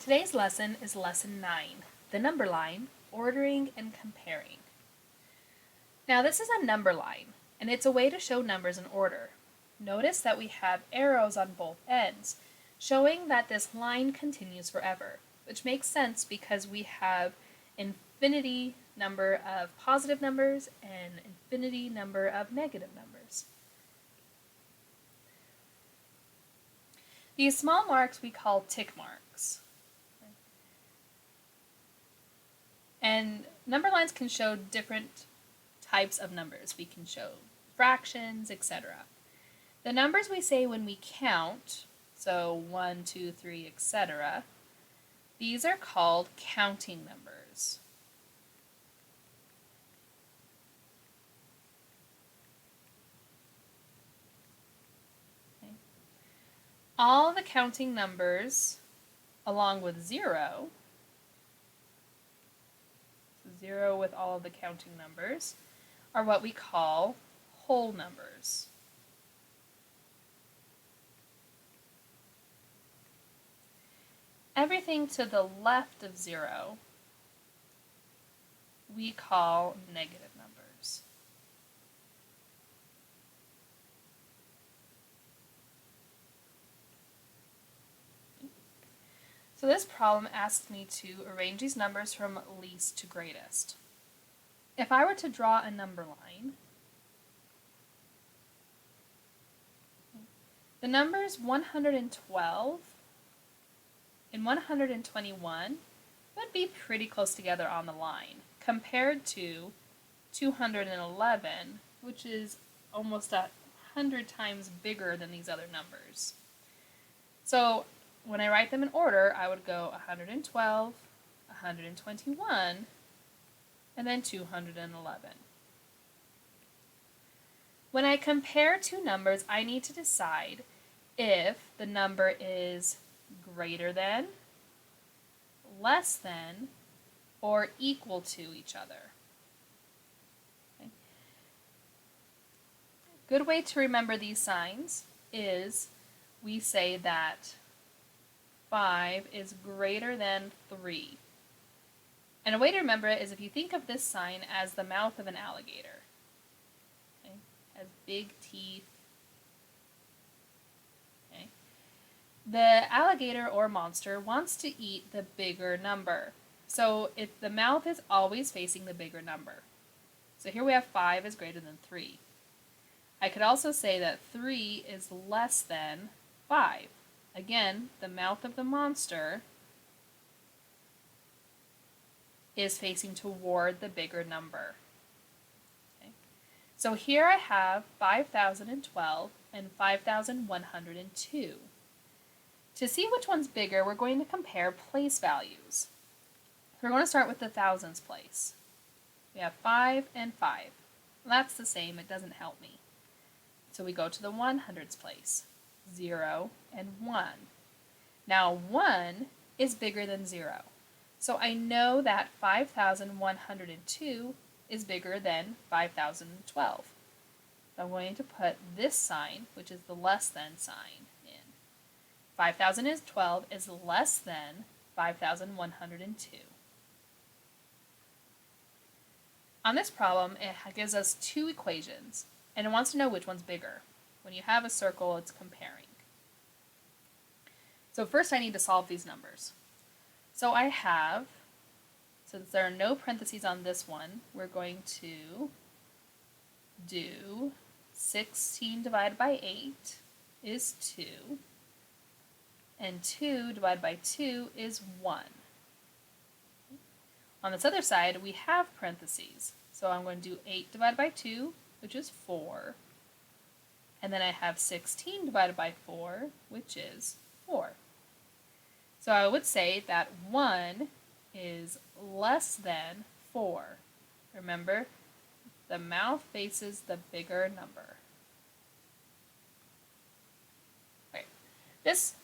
Today's lesson is Lesson 9, the number line, ordering and comparing. Now this is a number line, and it's a way to show numbers in order. Notice that we have arrows on both ends, showing that this line continues forever, which makes sense because we have infinity number of positive numbers and infinity number of negative numbers. These small marks we call tick marks. And number lines can show different types of numbers. We can show fractions, etc. The numbers we say when we count, so 1, 2, 3, etc., these are called counting numbers. Okay. All the counting numbers, along with 0, 0 with all of the counting numbers, are what we call whole numbers. Everything to the left of 0 we call negative numbers. So this problem asks me to arrange these numbers from least to greatest. If I were to draw a number line, the numbers 112 and 121 would be pretty close together on the line, compared to 211, which is almost 100 times bigger than these other numbers. So when I write them in order, I would go 112, 121, and then 211. When I compare two numbers, I need to decide if the number is greater than, less than, or equal to each other. Okay. A good way to remember these signs is we say that 5 is greater than 3. And a way to remember it is if you think of this sign as the mouth of an alligator. Okay? Has big teeth. Okay? The alligator or monster wants to eat the bigger number. So the mouth is always facing the bigger number. So here we have 5 is greater than 3. I could also say that 3 is less than 5. Again, the mouth of the monster is facing toward the bigger number. Okay. So here I have 5,012 and 5,102. To see which one's bigger, we're going to compare place values. We're going to start with the thousands place. We have 5 and 5. Well, that's the same, it doesn't help me. So we go to the 100s place. 0 and 1. Now 1 is bigger than 0. So I know that 5,102 is bigger than 5,012. So I'm going to put this sign, which is the less than sign, in. 5,012 is less than 5,102. On this problem, it gives us two equations, and it wants to know which one's bigger. When you have a circle, it's comparing. So first I need to solve these numbers. So I have, since there are no parentheses on this one, we're going to do 16 divided by 8 is 2, and 2 divided by 2 is 1. On this other side, we have parentheses. So I'm going to do 8 divided by 2, which is 4. And then I have 16 divided by 4, which is 4. So I would say that 1 is less than 4. Remember, the mouth faces the bigger number. Okay. This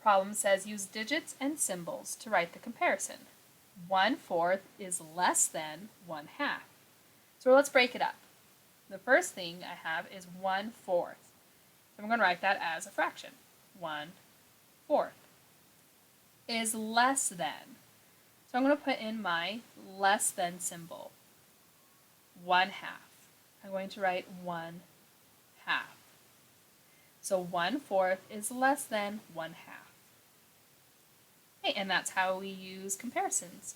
problem says use digits and symbols to write the comparison. 1/4 is less than 1/2. So let's break it up. The first thing I have is 1/4. So I'm going to write that as a fraction. 1/4. is less than. So I'm going to put in my less than symbol. 1/2. I'm going to write 1/2. So 1/4 is less than 1/2. Okay, and that's how we use comparisons.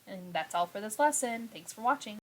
And that's all for this lesson. Thanks for watching.